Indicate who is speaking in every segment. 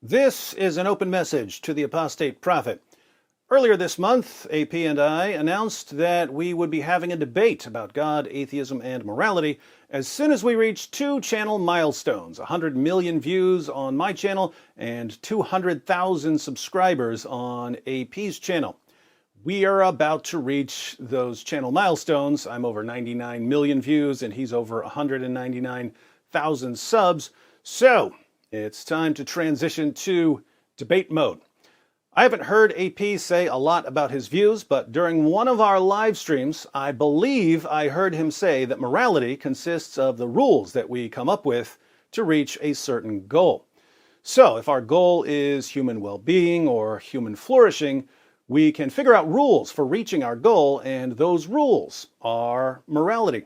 Speaker 1: This is an open message to the Apostate Prophet. Earlier this month, AP and I announced that we would be having a debate about God, atheism, and morality as soon as we reach two channel milestones, 100 million views on my channel and 200,000 subscribers on AP's channel. We are about to reach those channel milestones. I'm over 99 million views and he's over 199,000 subs. So it's time to transition to debate mode. I haven't heard AP say a lot about his views, but during one of our live streams, I believe I heard him say that morality consists of the rules that we come up with to reach a certain goal. So if our goal is human well-being or human flourishing, we can figure out rules for reaching our goal, and those rules are morality.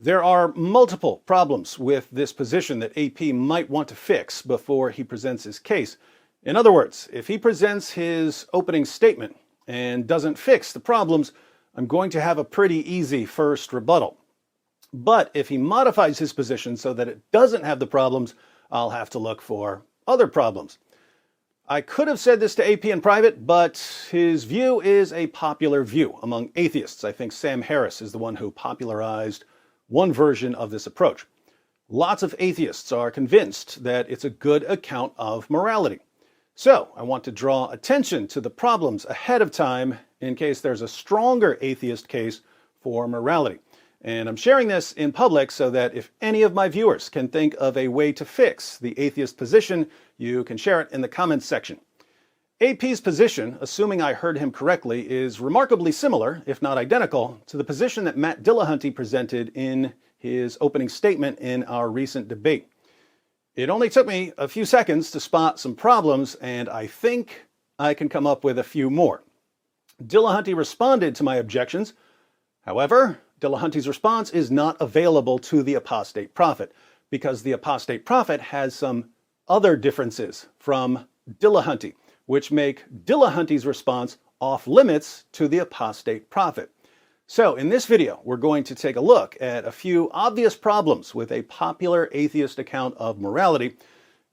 Speaker 1: There are multiple problems with this position that AP might want to fix before he presents his case. In other words, if he presents his opening statement and doesn't fix the problems, I'm going to have a pretty easy first rebuttal. But if he modifies his position so that it doesn't have the problems, I'll have to look for other problems. I could have said this to AP in private, but his view is a popular view among atheists. I think Sam Harris is the one who popularized one version of this approach. Lots of atheists are convinced that it's a good account of morality. So I want to draw attention to the problems ahead of time in case there's a stronger atheist case for morality. And I'm sharing this in public so that if any of my viewers can think of a way to fix the atheist position, you can share it in the comments section. AP's position, assuming I heard him correctly, is remarkably similar, if not identical, to the position that Matt Dillahunty presented in his opening statement in our recent debate. It only took me a few seconds to spot some problems, and I think I can come up with a few more. Dillahunty responded to my objections. However, Dillahunty's response is not available to the Apostate Prophet, because the Apostate Prophet has some other differences from Dillahunty, which make Dillahunty's response off limits to the Apostate Prophet. So in this video, we're going to take a look at a few obvious problems with a popular atheist account of morality.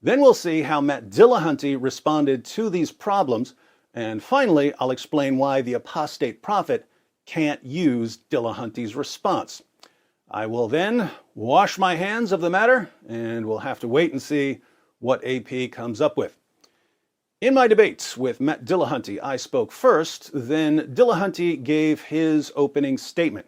Speaker 1: Then we'll see how Matt Dillahunty responded to these problems. And finally, I'll explain why the Apostate Prophet can't use Dillahunty's response. I will then wash my hands of the matter, and we'll have to wait and see what AP comes up with. In my debates with Matt Dillahunty, I spoke first, then Dillahunty gave his opening statement.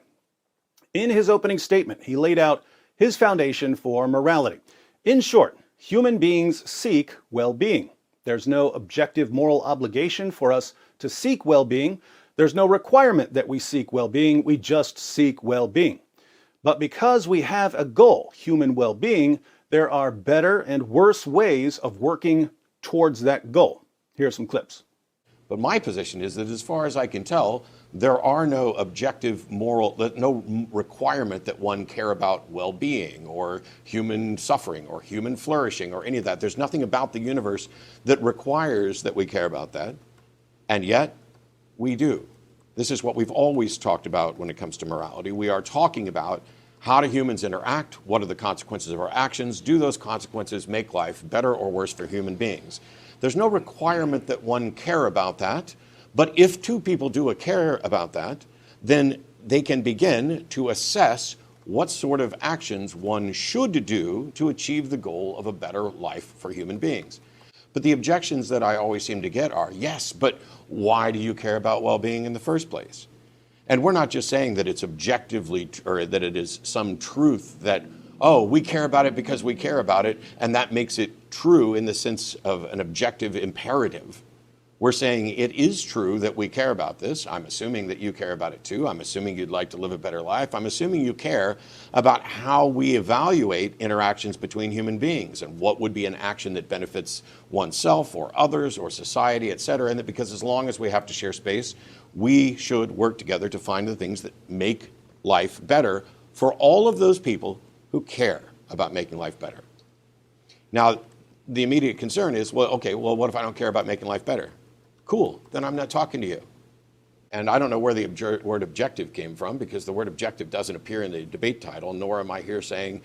Speaker 1: In his opening statement, he laid out his foundation for morality. In short, human beings seek well-being. There's no objective moral obligation for us to seek well-being. There's no requirement that we seek well-being. We just seek well-being. But because we have a goal, human well-being, there are better and worse ways of working towards that goal. Here are some clips.
Speaker 2: But my position is that as far as I can tell, there are no objective moral, no requirement that one care about well-being or human suffering or human flourishing or any of that. There's nothing about the universe that requires that we care about that. And yet, we do. This is what we've always talked about when it comes to morality. We are talking about how do humans interact? What are the consequences of our actions? Do those consequences make life better or worse for human beings? There's no requirement that one care about that, but if two people do care about that, then they can begin to assess what sort of actions one should do to achieve the goal of a better life for human beings. But the objections that I always seem to get are, yes, but why do you care about well-being in the first place? And we're not just saying that it's objectively, or that it is some truth that, oh, we care about it because we care about it, and that makes it true in the sense of an objective imperative. We're saying it is true that we care about this. I'm assuming that you care about it too. I'm assuming you'd like to live a better life. I'm assuming you care about how we evaluate interactions between human beings and what would be an action that benefits oneself or others or society, etc. And that because as long as we have to share space, we should work together to find the things that make life better for all of those people who care about making life better. Now, the immediate concern is, well, okay, well, what if I don't care about making life better? Cool, then I'm not talking to you. And I don't know where the word objective came from, because the word objective doesn't appear in the debate title, nor am I here saying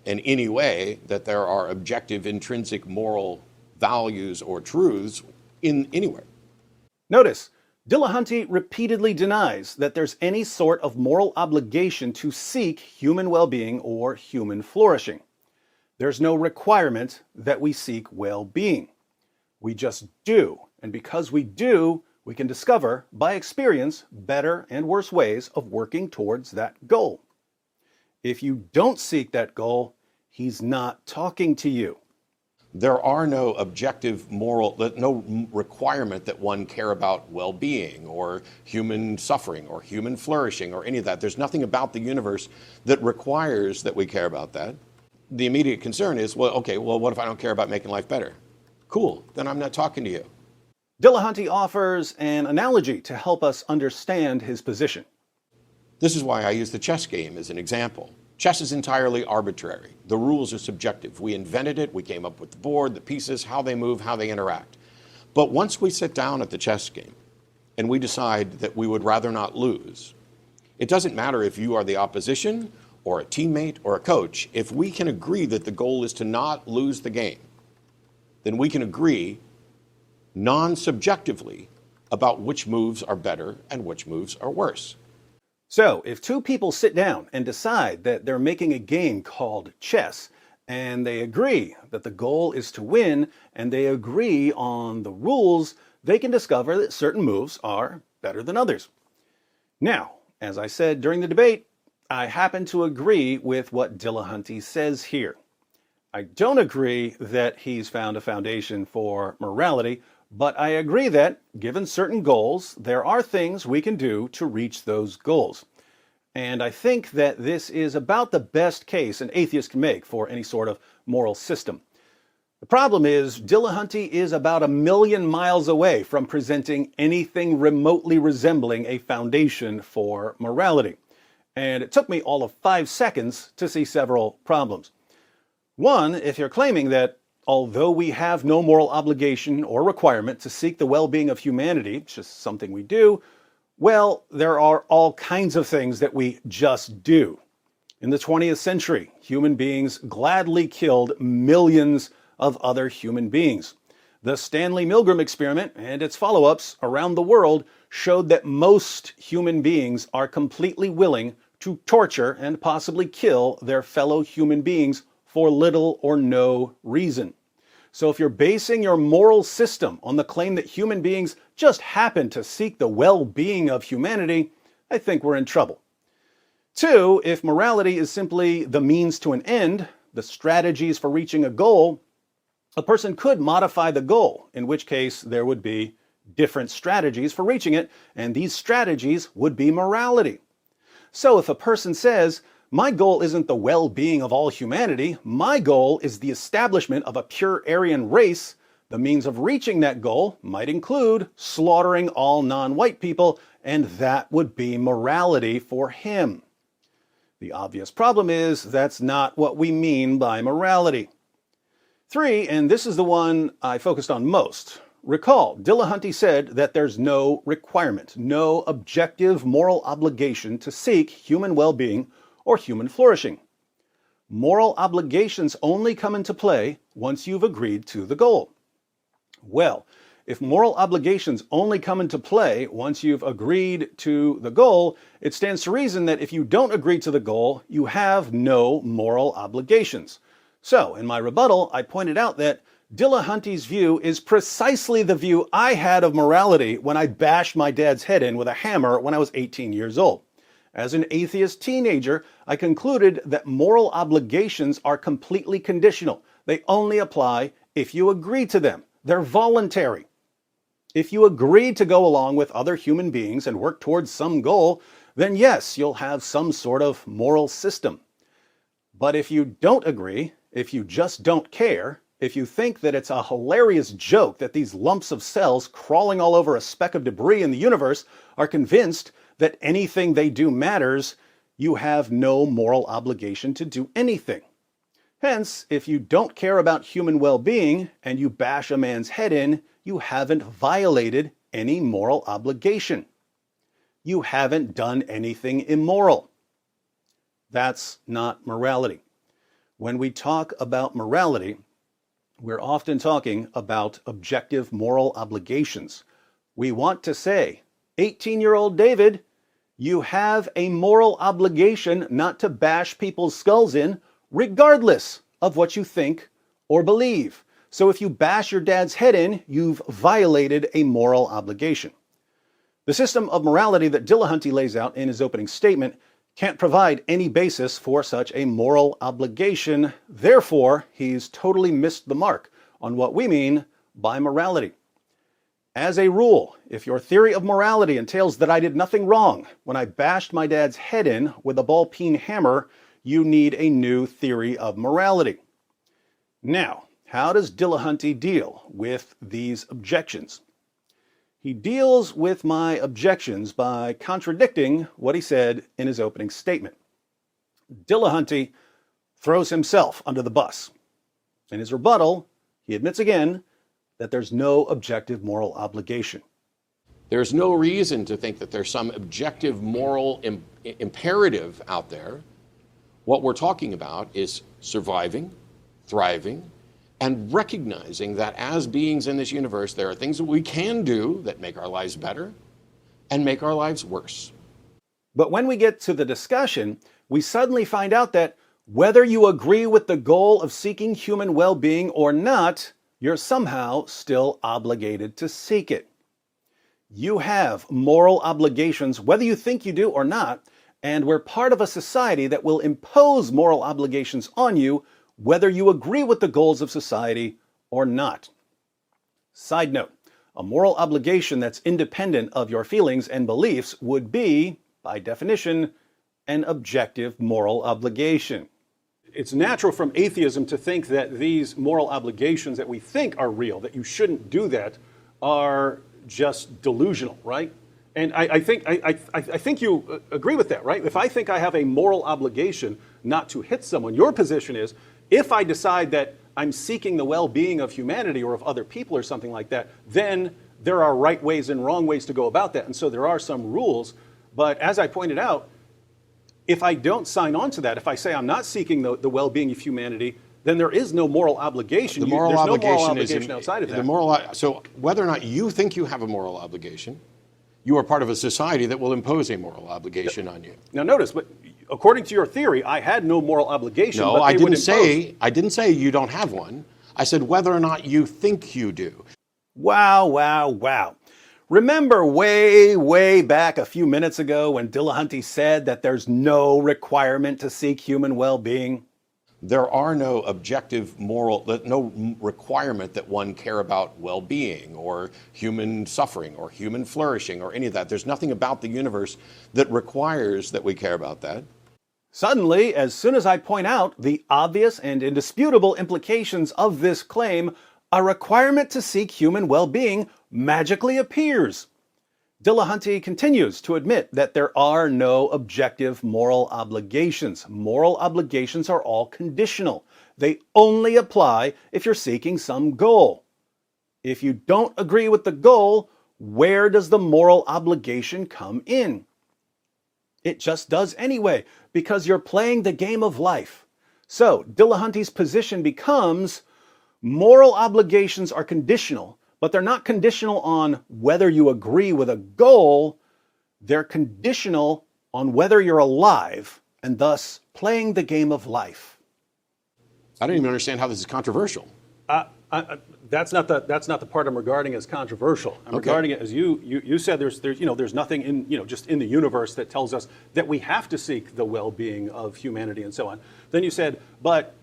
Speaker 2: in any way that there are objective, intrinsic moral values or truths in anywhere.
Speaker 1: Notice, Dillahunty repeatedly denies that there's any sort of moral obligation to seek human well-being or human flourishing. There's no requirement that we seek well-being. We just do, and because we do, we can discover, by experience, better and worse ways of working towards that goal. If you don't seek that goal, he's not talking to you.
Speaker 2: There are no objective moral, no requirement that one care about well-being or human suffering or human flourishing or any of that. There's nothing about the universe that requires that we care about that. The immediate concern is, well, okay, well, what if I don't care about making life better? Cool, then I'm not talking to you.
Speaker 1: Dillahunty offers an analogy to help us understand his position.
Speaker 2: This is why I use the chess game as an example. Chess is entirely arbitrary. The rules are subjective. We invented it, we came up with the board, the pieces, how they move, how they interact. But once we sit down at the chess game and we decide that we would rather not lose, it doesn't matter if you are the opposition or a teammate or a coach. If we can agree that the goal is to not lose the game, then we can agree non-subjectively about which moves are better and which moves are worse.
Speaker 1: So, if two people sit down and decide that they're making a game called chess, and they agree that the goal is to win, and they agree on the rules, they can discover that certain moves are better than others. Now, as I said during the debate, I happen to agree with what Dillahunty says here. I don't agree that he's found a foundation for morality, but I agree that, given certain goals, there are things we can do to reach those goals. And I think that this is about the best case an atheist can make for any sort of moral system. The problem is, Dillahunty is about 1,000,000 miles away from presenting anything remotely resembling a foundation for morality. And it took me all of 5 seconds to see several problems. One, if you're claiming that although we have no moral obligation or requirement to seek the well-being of humanity, it's just something we do, well, there are all kinds of things that we just do. In the 20th century, human beings gladly killed millions of other human beings. The Stanley Milgram experiment and its follow-ups around the world showed that most human beings are completely willing to torture and possibly kill their fellow human beings for little or no reason. So if you're basing your moral system on the claim that human beings just happen to seek the well-being of humanity, I think we're in trouble. Two, if morality is simply the means to an end, the strategies for reaching a goal, a person could modify the goal, in which case there would be different strategies for reaching it, and these strategies would be morality. So if a person says, my goal isn't the well-being of all humanity, my goal is the establishment of a pure Aryan race, the means of reaching that goal might include slaughtering all non-white people, and that would be morality for him. The obvious problem is that's not what we mean by morality. Three, and this is the one I focused on most. Recall, Dillahunty said that there's no requirement, no objective moral obligation to seek human well-being or human flourishing. Moral obligations only come into play once you've agreed to the goal. Well, if moral obligations only come into play once you've agreed to the goal, it stands to reason that if you don't agree to the goal, you have no moral obligations. So, in my rebuttal, I pointed out that Dillahunty's view is precisely the view I had of morality when I bashed my dad's head in with a hammer when I was 18 years old. As an atheist teenager, I concluded that moral obligations are completely conditional. They only apply if you agree to them. They're voluntary. If you agree to go along with other human beings and work towards some goal, then yes, you'll have some sort of moral system. But if you don't agree, if you just don't care, if you think that it's a hilarious joke that these lumps of cells crawling all over a speck of debris in the universe are convinced that anything they do matters, you have no moral obligation to do anything. Hence, if you don't care about human well-being and you bash a man's head in, you haven't violated any moral obligation. You haven't done anything immoral. That's not morality. When we talk about morality, We're often talking about objective moral obligations. We want to say, 18-year-old David, you have a moral obligation not to bash people's skulls in, regardless of what you think or believe. So if you bash your dad's head in, you've violated a moral obligation. The system of morality that Dillahunty lays out in his opening statement can't provide any basis for such a moral obligation. Therefore, he's totally missed the mark on what we mean by morality. As a rule, if your theory of morality entails that I did nothing wrong when I bashed my dad's head in with a ball-peen hammer, you need a new theory of morality. Now, how does Dillahunty deal with these objections? He deals with my objections by contradicting what he said in his opening statement. Dillahunty throws himself under the bus. In his rebuttal, he admits again that there's no objective moral obligation.
Speaker 2: There's no reason to think that there's some objective moral imperative out there. What we're talking about is surviving, thriving, and recognizing that as beings in this universe, there are things that we can do that make our lives better and make our lives worse.
Speaker 1: But when we get to the discussion, we suddenly find out that whether you agree with the goal of seeking human well-being or not, you're somehow still obligated to seek it. You have moral obligations whether you think you do or not, and we're part of a society that will impose moral obligations on you whether you agree with the goals of society or not. Side note, a moral obligation that's independent of your feelings and beliefs would be, by definition, an objective moral obligation. It's natural from atheism to think that these moral obligations that we think are real, that you shouldn't do that, are just delusional, right? And I think you agree with that, right? If I think I have a moral obligation not to hit someone, your position is, if I decide that I'm seeking the well-being of humanity or of other people or something like that, then there are right ways and wrong ways to go about that. And so there are some rules. But as I pointed out, if I don't sign on to that, if I say I'm not seeking the well-being of humanity, then there is no moral obligation.
Speaker 2: There's no moral obligation
Speaker 1: outside of that.
Speaker 2: So whether or not you think you have a moral obligation, you are part of a society that will impose a moral obligation on you.
Speaker 1: Now notice, but according to your theory, I had no moral obligation.
Speaker 2: No,
Speaker 1: but
Speaker 2: I didn't say you don't have one. I said whether or not you think you do.
Speaker 1: Wow. Remember way back a few minutes ago when Dillahunty said that there's no requirement to seek human well-being?
Speaker 2: There are no objective moral, no requirement that one care about well-being or human suffering or human flourishing or any of that. There's nothing about the universe that requires that we care about that.
Speaker 1: Suddenly, as soon as I point out the obvious and indisputable implications of this claim, a requirement to seek human well-being magically appears. Dillahunty continues to admit that there are no objective moral obligations. Moral obligations are all conditional. They only apply if you're seeking some goal. If you don't agree with the goal, where does the moral obligation come in? It just does anyway, because you're playing the game of life. So, Dillahunty's position becomes moral obligations are conditional, but they're not conditional on whether you agree with a goal. They're conditional on whether you're alive and thus playing the game of life.
Speaker 2: I don't even understand how this is controversial.
Speaker 1: That's not the part I'm regarding as controversial. I'm regarding it as you said. There's nothing in just in the universe that tells us that we have to seek the well-being of humanity and so on. Then you said, but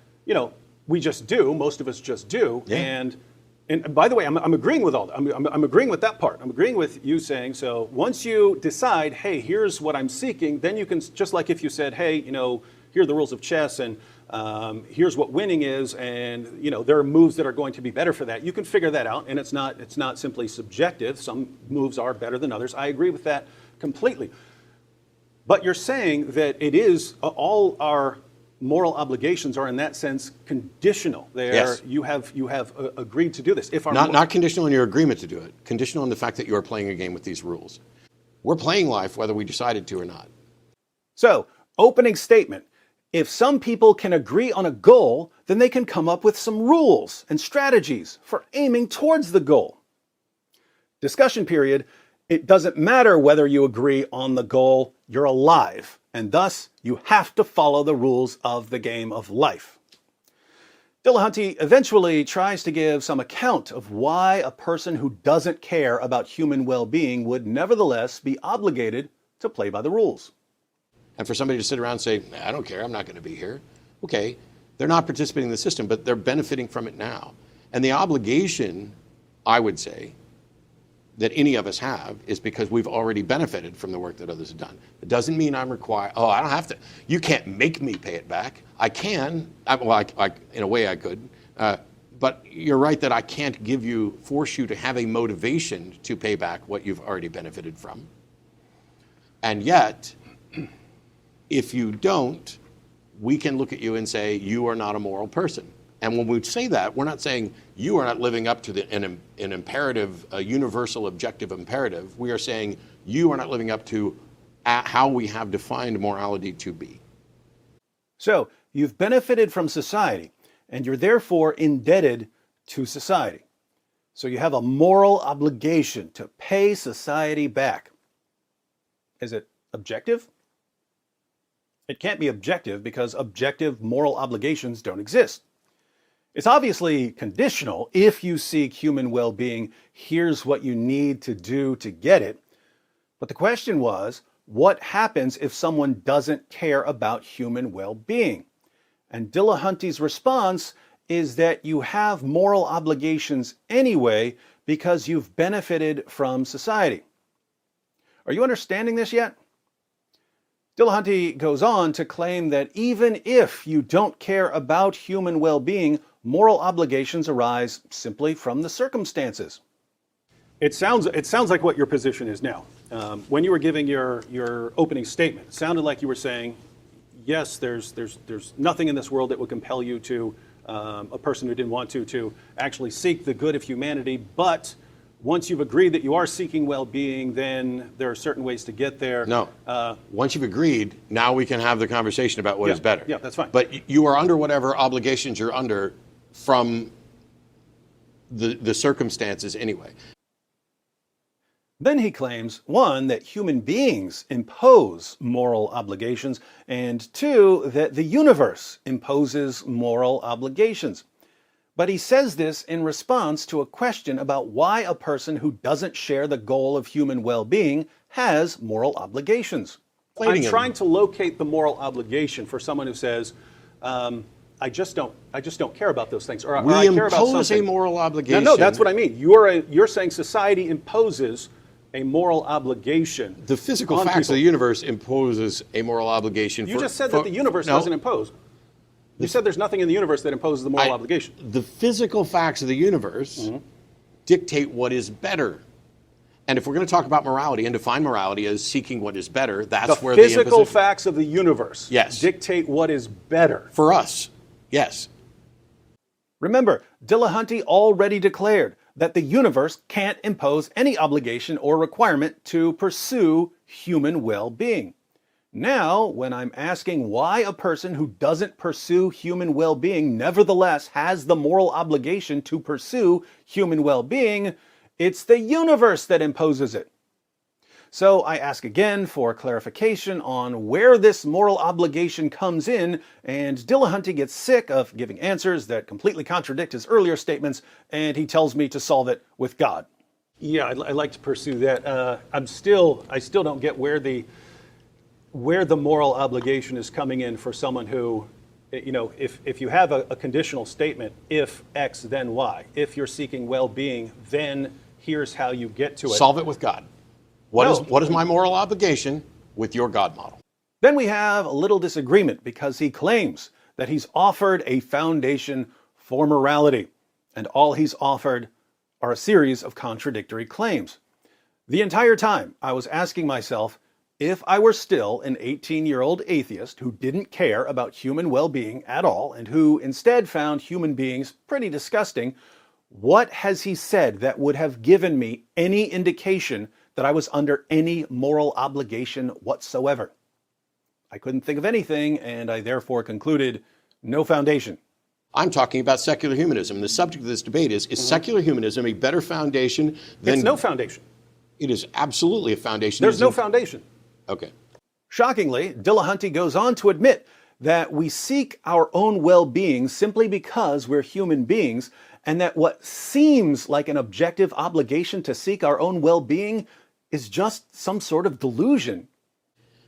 Speaker 1: we just do. Most of us just do.
Speaker 2: Yeah.
Speaker 1: And by the way, I'm agreeing with all that. I'm agreeing with that part. I'm agreeing with you saying, so once you decide, hey, here's what I'm seeking, then you can, just like if you said, hey, here are the rules of chess, and here's what winning is, and there are moves that are going to be better for that. You can figure that out, and it's not simply subjective. Some moves are better than others. I agree with that completely. But you're saying that it is all our moral obligations are in that sense conditional.
Speaker 2: Yes.
Speaker 1: You have agreed to do this. If
Speaker 2: Not conditional on your agreement to do it. Conditional on the fact that you are playing a game with these rules. We're playing life whether we decided to or not.
Speaker 1: So, opening statement. if some people can agree on a goal, then they can come up with some rules and strategies for aiming towards the goal. Discussion period. It doesn't matter whether you agree on the goal, you're alive, and thus you have to follow the rules of the game of life. Dillahunty eventually tries to give some account of why a person who doesn't care about human well-being would nevertheless be obligated to play by the rules.
Speaker 2: And for somebody to sit around and say, I don't care, I'm not going to be here. Okay, they're not participating in the system, but they're benefiting from it now. And the obligation, I would say, that any of us have is because we've already benefited from the work that others have done. It doesn't mean I'm required, I don't have to. You can't make me pay it back. I can, in a way I could, but you're right that I can't force you to have a motivation to pay back what you've already benefited from. And yet, if you don't, we can look at you and say, you are not a moral person. And when we say that, we're not saying you are not living up to an imperative, a universal objective imperative. We are saying you are not living up to how we have defined morality to be.
Speaker 1: So, you've benefited from society, and you're therefore indebted to society. So you have a moral obligation to pay society back. Is it objective? It can't be objective because objective moral obligations don't exist. It's obviously conditional. If you seek human well-being, here's what you need to do to get it. But the question was, what happens if someone doesn't care about human well-being? And Dillahunty's response is that you have moral obligations anyway because you've benefited from society. Are you understanding this yet? Dillahunty goes on to claim that even if you don't care about human well-being, moral obligations arise simply from the circumstances. It sounds like what your position is now. When you were giving your opening statement, it sounded like you were saying, yes, there's nothing in this world that would compel you to, a person who didn't want to actually seek the good of humanity, but once you've agreed that you are seeking well-being, then there are certain ways to get there.
Speaker 2: No. Once you've agreed, now we can have the conversation about what is better.
Speaker 1: Yeah, that's fine.
Speaker 2: But you are under whatever obligations you're under from the circumstances anyway.
Speaker 1: Then he claims, one, that human beings impose moral obligations, and two, that the universe imposes moral obligations. But he says this in response to a question about why a person who doesn't share the goal of human well-being has moral obligations. I'm trying to locate the moral obligation for someone who says, I just don't care about those things, or I care about something.
Speaker 2: We impose a moral obligation.
Speaker 1: No, that's what I mean. You're saying society imposes a moral obligation.
Speaker 2: The physical facts of the universe imposes a moral obligation.
Speaker 1: You just said that the universe doesn't impose. You said there's nothing in the universe that imposes the moral obligation.
Speaker 2: The physical facts of the universe dictate what is better. And if we're going to talk about morality and define morality as seeking what is better, that's where the
Speaker 1: physical facts of the universe dictate what is better.
Speaker 2: For us, yes.
Speaker 1: Remember, Dillahunty already declared that the universe can't impose any obligation or requirement to pursue human well-being. Now, when I'm asking why a person who doesn't pursue human well-being nevertheless has the moral obligation to pursue human well-being, it's the universe that imposes it. So I ask again for clarification on where this moral obligation comes in, and Dillahunty gets sick of giving answers that completely contradict his earlier statements, and he tells me to solve it with God. Yeah, I'd like to pursue that. I still don't get where the moral obligation is coming in for someone who, if you have a conditional statement, if X, then Y. If you're seeking well-being, then here's how you get to it.
Speaker 2: Solve it with God. What is my moral obligation with your God model?
Speaker 1: Then we have a little disagreement because he claims that he's offered a foundation for morality, and all he's offered are a series of contradictory claims. The entire time I was asking myself, if I were still an 18-year-old atheist who didn't care about human well-being at all and who instead found human beings pretty disgusting, what has he said that would have given me any indication that I was under any moral obligation whatsoever? I couldn't think of anything, and I therefore concluded no foundation.
Speaker 2: I'm talking about secular humanism. The subject of this debate is secular humanism a better foundation than...
Speaker 1: It's no foundation.
Speaker 2: It is absolutely a foundation.
Speaker 1: There's no foundation.
Speaker 2: Okay.
Speaker 1: Shockingly, Dillahunty goes on to admit that we seek our own well-being simply because we're human beings, and that what seems like an objective obligation to seek our own well-being is just some sort of delusion.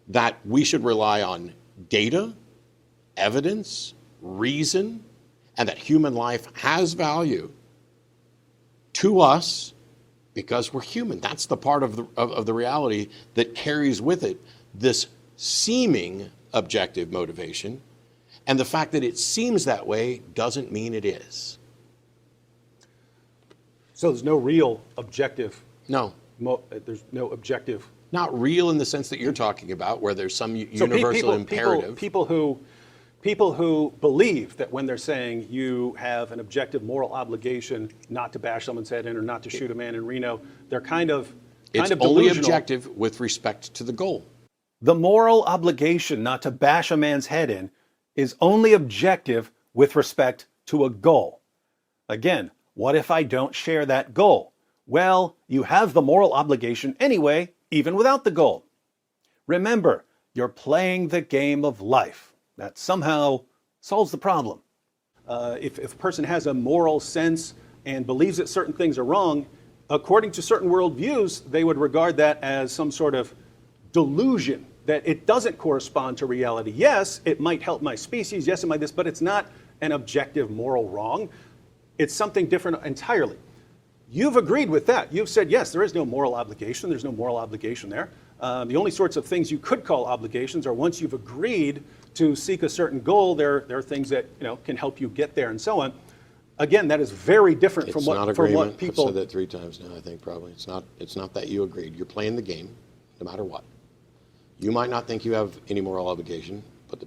Speaker 2: That we should rely on data, evidence, reason, and that human life has value to us because we're human. That's the part of the reality that carries with it this seeming objective motivation. And the fact that it seems that way doesn't mean it is.
Speaker 1: So there's no real objective.
Speaker 2: No.
Speaker 1: There's no objective.
Speaker 2: Not real in the sense that you're talking about, where there's some universal imperative.
Speaker 1: People who believe that when they're saying you have an objective moral obligation not to bash someone's head in or not to shoot a man in Reno, they're kind of delusional.
Speaker 2: Only objective with respect to the goal.
Speaker 1: The moral obligation not to bash a man's head in is only objective with respect to a goal. Again, what if I don't share that goal? Well, you have the moral obligation anyway, even without the goal. Remember, you're playing the game of life. That somehow solves the problem. If a person has a moral sense and believes that certain things are wrong, according to certain worldviews, they would regard that as some sort of delusion, that it doesn't correspond to reality. Yes, it might help my species, yes, it might this, but it's not an objective moral wrong. It's something different entirely. You've agreed with that. You've said, yes, there is no moral obligation. There's no moral obligation there. The only sorts of things you could call obligations are once you've agreed to seek a certain goal, there are things that can help you get there and so on. Again, that is very different from what people...
Speaker 2: I've said that 3 times now, I think, probably. It's not that you agreed. You're playing the game, no matter what. You might not think you have any moral obligation, but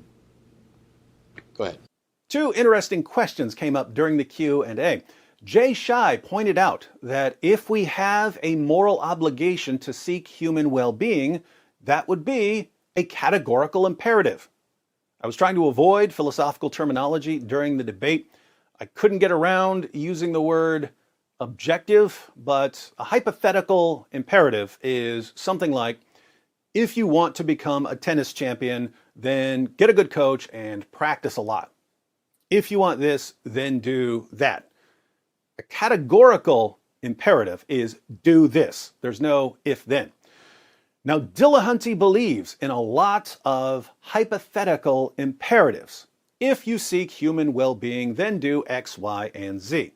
Speaker 2: go ahead.
Speaker 1: 2 interesting questions came up during the Q&A. Jay Shai pointed out that if we have a moral obligation to seek human well-being, that would be a categorical imperative. I was trying to avoid philosophical terminology during the debate. I couldn't get around using the word objective, but a hypothetical imperative is something like, if you want to become a tennis champion, then get a good coach and practice a lot. If you want this, then do that. A categorical imperative is do this. There's no if-then. Now, Dillahunty believes in a lot of hypothetical imperatives. If you seek human well-being, then do X, Y, and Z.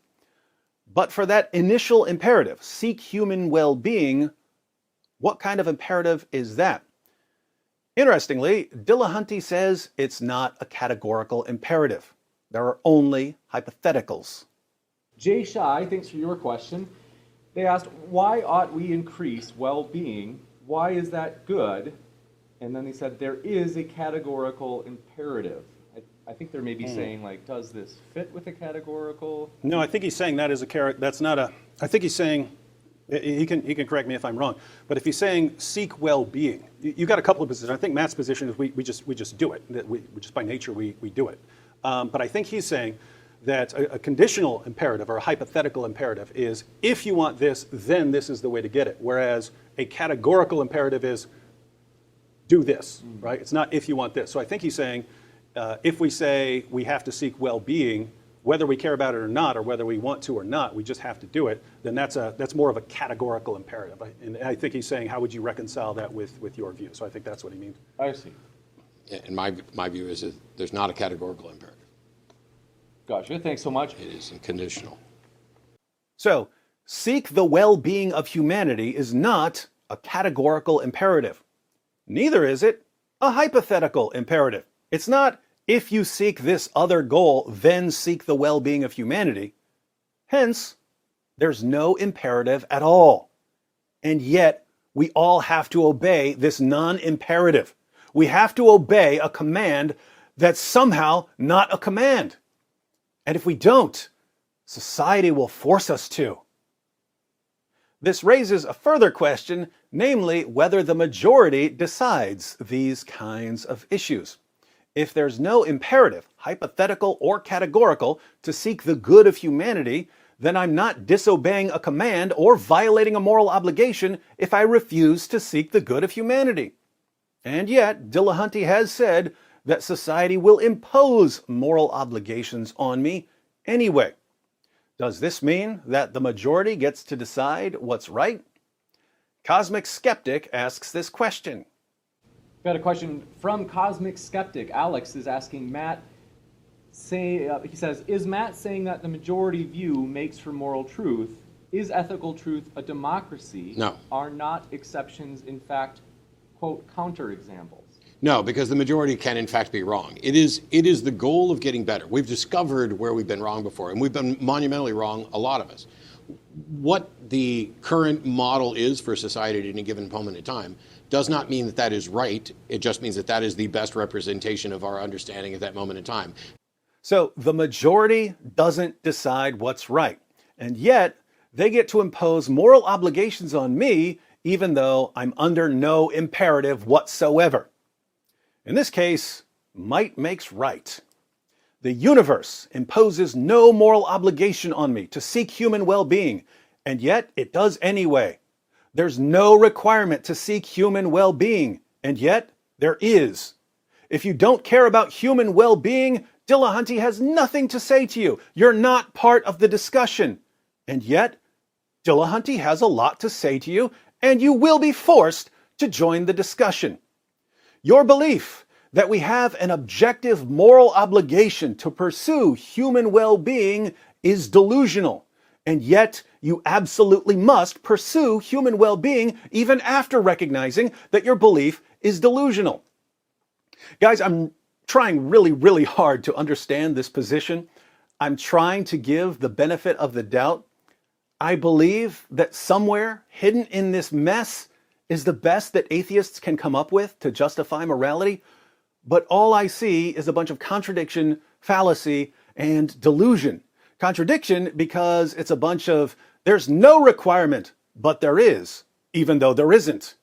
Speaker 1: But for that initial imperative, seek human well-being, what kind of imperative is that? Interestingly, Dillahunty says it's not a categorical imperative. There are only hypotheticals.
Speaker 3: Jay Shai, thanks for your question. They asked, why ought we increase well-being? Why is that good? And then they said, there is a categorical imperative. I think they're maybe saying, like, does this fit with a categorical?
Speaker 1: No, I think he's saying that is a that's not a, I think he's saying, he can correct me if I'm wrong, but if he's saying seek well-being, you got a couple of positions. I think Matt's position is we just do it. We just by nature, we do it. But I think he's saying that a conditional imperative or a hypothetical imperative is if you want this, then this is the way to get it. Whereas a categorical imperative is do this, right? It's not if you want this. So I think he's saying if we say we have to seek well-being, whether we care about it or not, or whether we want to or not, we just have to do it, then that's more of a categorical imperative. And I think he's saying, how would you reconcile that with your view? So I think that's what he means.
Speaker 3: I see.
Speaker 2: And my view is that there's not a categorical imperative.
Speaker 3: Gotcha. Thanks so much.
Speaker 2: It is conditional.
Speaker 1: So, seek the well-being of humanity is not a categorical imperative. Neither is it a hypothetical imperative. It's not, if you seek this other goal, then seek the well-being of humanity. Hence, there's no imperative at all. And yet, we all have to obey this non-imperative. We have to obey a command that's somehow not a command. And if we don't, society will force us to. This raises a further question, namely whether the majority decides these kinds of issues. If there's no imperative, hypothetical or categorical, to seek the good of humanity, then I'm not disobeying a command or violating a moral obligation if I refuse to seek the good of humanity. And yet, Dillahunty has said that society will impose moral obligations on me anyway. Does this mean that the majority gets to decide what's right? Cosmic Skeptic asks this question.
Speaker 3: We've got a question from Cosmic Skeptic. Alex is asking Matt, he says, is Matt saying that the majority view makes for moral truth? Is ethical truth a democracy?
Speaker 2: No.
Speaker 3: Are not exceptions, in fact, quote, counterexamples?
Speaker 2: No, because the majority can in fact be wrong. It is the goal of getting better. We've discovered where we've been wrong before, and we've been monumentally wrong, a lot of us. What the current model is for society at any given moment in time does not mean that that is right. It just means that that is the best representation of our understanding at that moment in time.
Speaker 1: So the majority doesn't decide what's right, and yet they get to impose moral obligations on me even though I'm under no imperative whatsoever. In this case, might makes right. The universe imposes no moral obligation on me to seek human well-being, and yet it does anyway. There's no requirement to seek human well-being, and yet there is. If you don't care about human well-being, Dillahunty has nothing to say to you. You're not part of the discussion. And yet, Dillahunty has a lot to say to you, and you will be forced to join the discussion. Your belief that we have an objective moral obligation to pursue human well-being is delusional, and yet you absolutely must pursue human well-being even after recognizing that your belief is delusional. Guys, I'm trying really hard to understand this position. I'm trying to give the benefit of the doubt. I believe that somewhere hidden in this mess is the best that atheists can come up with to justify morality, but all I see is a bunch of contradiction, fallacy, and delusion. Contradiction because it's a bunch of, there's no requirement, but there is, even though there isn't.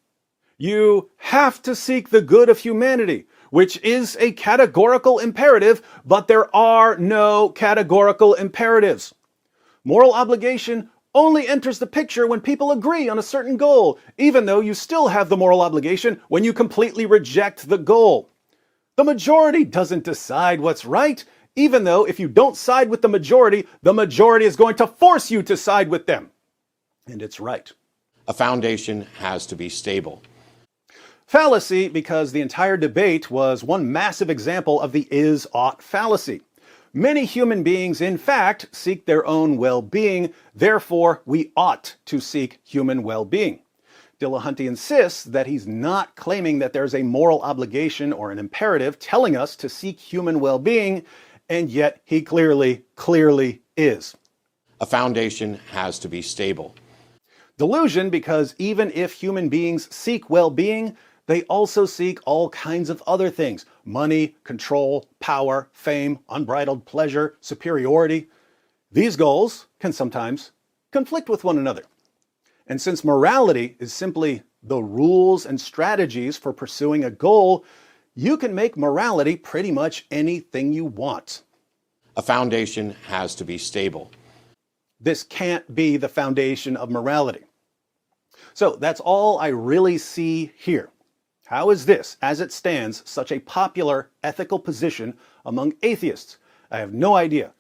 Speaker 1: You have to seek the good of humanity, which is a categorical imperative, but there are no categorical imperatives. Moral obligation only enters the picture when people agree on a certain goal, even though you still have the moral obligation when you completely reject the goal. The majority doesn't decide what's right, even though if you don't side with the majority is going to force you to side with them. And it's right.
Speaker 2: A foundation has to be stable.
Speaker 1: Fallacy, because the entire debate was one massive example of the is-ought fallacy. Many human beings, in fact, seek their own well-being, therefore we ought to seek human well-being. Dillahunty insists that he's not claiming that there's a moral obligation or an imperative telling us to seek human well-being, and yet he clearly is.
Speaker 2: A foundation has to be stable.
Speaker 1: Delusion, because even if human beings seek well-being, they also seek all kinds of other things: money, control, power, fame, unbridled pleasure, superiority. These goals can sometimes conflict with one another. And since morality is simply the rules and strategies for pursuing a goal, you can make morality pretty much anything you want.
Speaker 2: A foundation has to be stable.
Speaker 1: This can't be the foundation of morality. So that's all I really see here. How is this, as it stands, such a popular ethical position among atheists? I have no idea.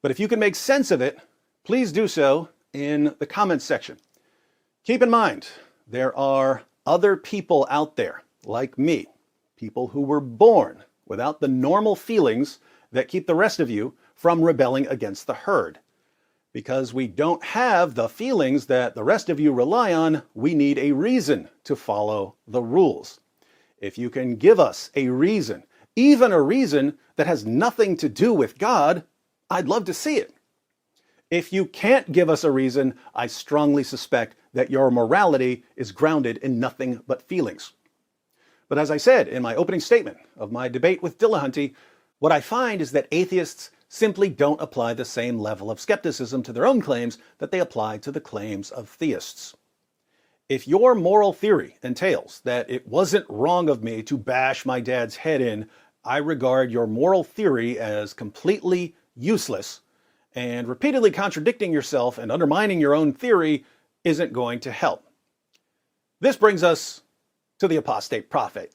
Speaker 1: But if you can make sense of it, please do so in the comments section. Keep in mind, there are other people out there, like me, people who were born without the normal feelings that keep the rest of you from rebelling against the herd. Because we don't have the feelings that the rest of you rely on, we need a reason to follow the rules. If you can give us a reason, even a reason that has nothing to do with God, I'd love to see it. If you can't give us a reason, I strongly suspect that your morality is grounded in nothing but feelings. But as I said in my opening statement of my debate with Dillahunty, what I find is that atheists simply don't apply the same level of skepticism to their own claims that they apply to the claims of theists. If your moral theory entails that it wasn't wrong of me to bash my dad's head in, I regard your moral theory as completely useless, and repeatedly contradicting yourself and undermining your own theory isn't going to help. This brings us to the Apostate Prophet.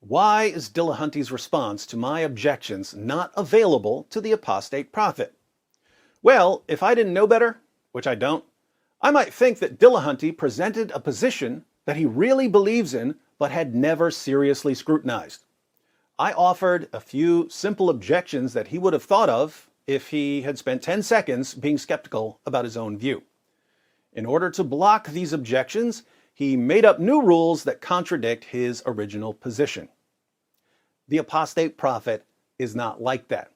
Speaker 1: Why is Dillahunty's response to my objections not available to the Apostate Prophet? Well, if I didn't know better, which I don't, I might think that Dillahunty presented a position that he really believes in but had never seriously scrutinized. I offered a few simple objections that he would have thought of if he had spent 10 seconds being skeptical about his own view. In order to block these objections, he made up new rules that contradict his original position. The Apostate Prophet is not like that.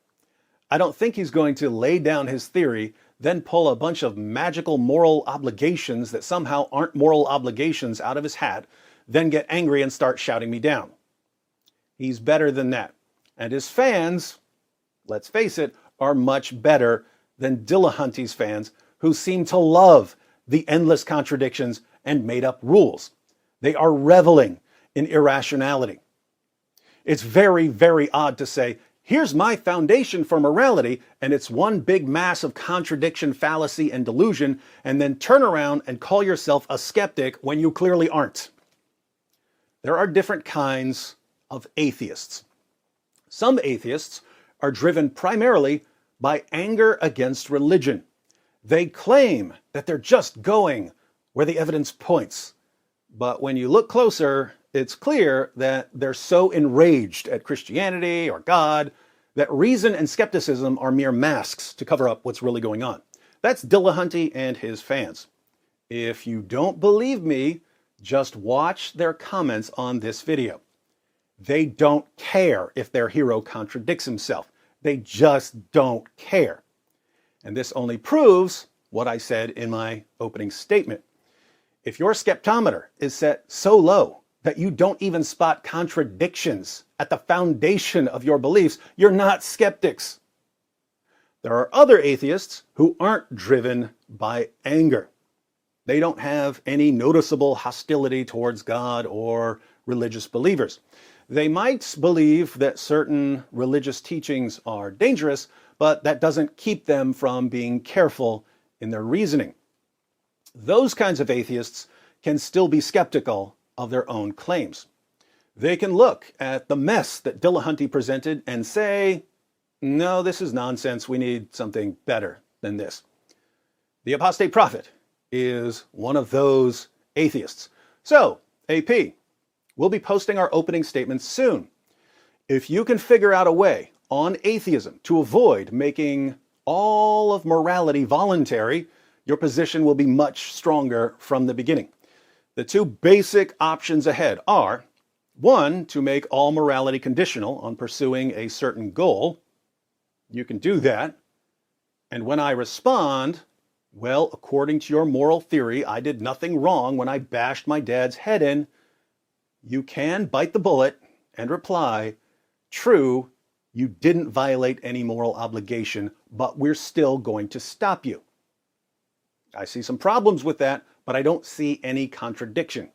Speaker 1: I don't think he's going to lay down his theory, then pull a bunch of magical moral obligations that somehow aren't moral obligations out of his hat, then get angry and start shouting me down. He's better than that. And his fans, let's face it, are much better than Dillahunty's fans, who seem to love the endless contradictions and made-up rules. They are reveling in irrationality. It's very, very odd to say, here's my foundation for morality, and it's one big mass of contradiction, fallacy, and delusion, and then turn around and call yourself a skeptic when you clearly aren't. There are different kinds of atheists. Some atheists are driven primarily by anger against religion. They claim that they're just going where the evidence points. But when you look closer, it's clear that they're so enraged at Christianity or God that reason and skepticism are mere masks to cover up what's really going on. That's Dillahunty and his fans. If you don't believe me, just watch their comments on this video. They don't care if their hero contradicts himself. They just don't care. And this only proves what I said in my opening statement. If your skeptometer is set so low that you don't even spot contradictions at the foundation of your beliefs, you're not skeptics. There are other atheists who aren't driven by anger. They don't have any noticeable hostility towards God or religious believers. They might believe that certain religious teachings are dangerous, but that doesn't keep them from being careful in their reasoning. Those kinds of atheists can still be skeptical of their own claims. They can look at the mess that Dillahunty presented and say, no, this is nonsense. We need something better than this. The Apostate Prophet is one of those atheists. So, AP, we'll be posting our opening statements soon. If you can figure out a way on atheism to avoid making all of morality voluntary, your position will be much stronger from the beginning. The two basic options ahead are, one, to make all morality conditional on pursuing a certain goal. You can do that. And when I respond, well, according to your moral theory, I did nothing wrong when I bashed my dad's head in, you can bite the bullet and reply, true, you didn't violate any moral obligation, but we're still going to stop you. I see some problems with that, but I don't see any contradiction.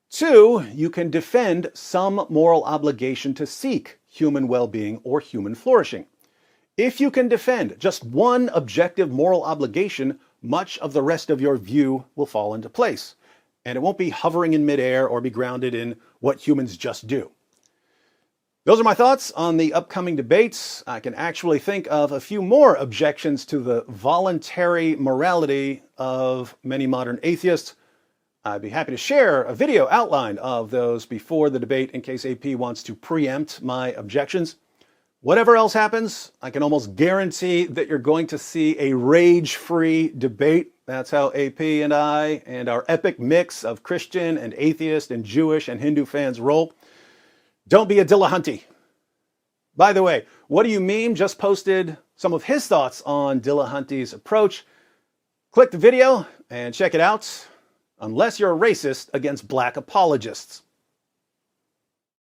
Speaker 1: Two, you can defend some moral obligation to seek human well-being or human flourishing. If you can defend just one objective moral obligation, much of the rest of your view will fall into place, and it won't be hovering in midair or be grounded in what humans just do. Those are my thoughts on the upcoming debates. I can actually think of a few more objections to the voluntary morality of many modern atheists. I'd be happy to share a video outline of those before the debate in case AP wants to preempt my objections. Whatever else happens, I can almost guarantee that you're going to see a rage-free debate. That's how AP and I and our epic mix of Christian and atheist and Jewish and Hindu fans roll. Don't be a Dillahunty. By the way, What Do You Meme just posted some of his thoughts on Dillahunty's approach. Click the video and check it out, unless you're a racist against black apologists.